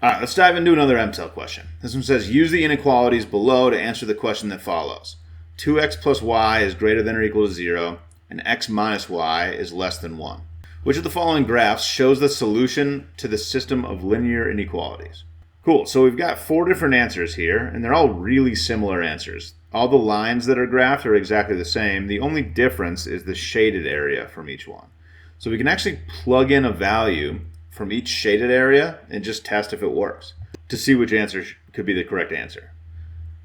All right, let's dive into another Mtel question. This one says, use the inequalities below to answer the question that follows. 2x plus y is greater than or equal to 0, and x minus y is less than 1. Which of the following graphs shows the solution to the system of linear inequalities? Cool, so we've got 4 different answers here, and they're all really similar answers. All the lines that are graphed are exactly the same. The only difference is the shaded area from each one. So we can actually plug in a value from each shaded area and just test if it works to see which answer could be the correct answer.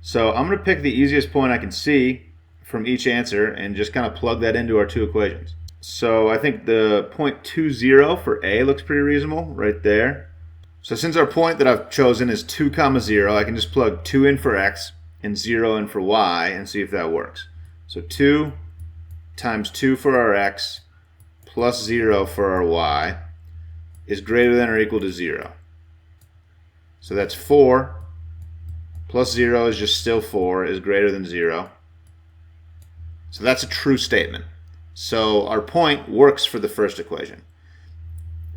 So I'm going to pick the easiest point I can see from each answer and just kind of plug that into our 2 equations. So I think the point 20 for A looks pretty reasonable right there. So since our point that I've chosen is 2, 0, I can just plug 2 in for x and 0 in for y and see if that works. So 2 times 2 for our x plus 0 for our y is greater than or equal to 0. So that's 4 plus 0 is just still 4 is greater than 0. So that's a true statement. So our point works for the first equation.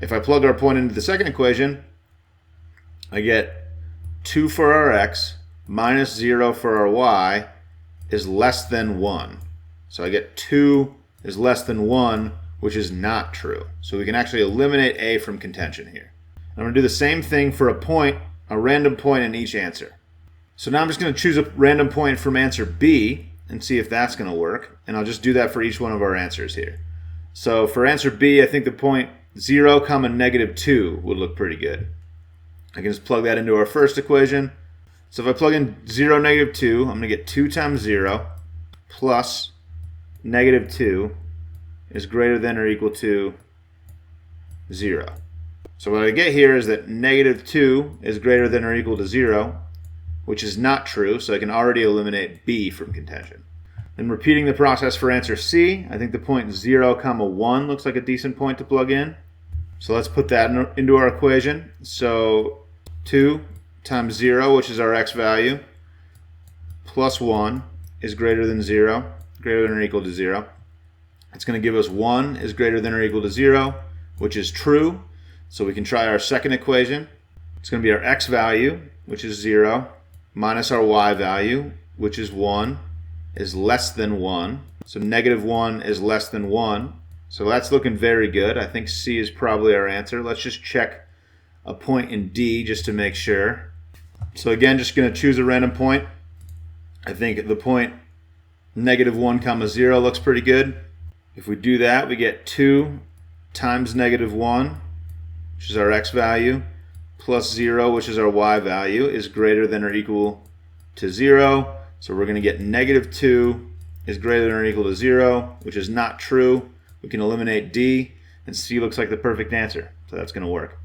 If I plug our point into the second equation, I get 2 for our x minus 0 for our y is less than 1. So I get 2 is less than 1, which is not true. So we can actually eliminate A from contention here. I'm going to do the same thing for a random point in each answer. So now I'm just going to choose a random point from answer B and see if that's going to work. And I'll just do that for each one of our answers here. So for answer B, I think the point 0, negative 2 would look pretty good. I can just plug that into our first equation. So if I plug in 0, negative 2, I'm going to get 2 times 0 plus negative 2 is greater than or equal to 0. So what I get here is that negative 2 is greater than or equal to 0, which is not true, so I can already eliminate B from contention. Then repeating the process for answer C, I think the point 0, 1 looks like a decent point to plug in. So let's put that into our equation. So 2 times 0, which is our x value, plus 1 is greater than 0, greater than or equal to 0. It's going to give us 1 is greater than or equal to 0, which is true. So we can try our second equation. It's going to be our x value, which is 0, minus our y value, which is 1, is less than 1. So negative 1 is less than 1. So that's looking very good. I think C is probably our answer. Let's just check a point in D just to make sure. So again, just going to choose a random point. I think the point negative 1, 0 looks pretty good. If we do that, we get 2 times negative 1, which is our x value, plus 0, which is our y value, is greater than or equal to 0. So we're going to get negative 2 is greater than or equal to 0, which is not true. We can eliminate D, and C looks like the perfect answer. So that's going to work.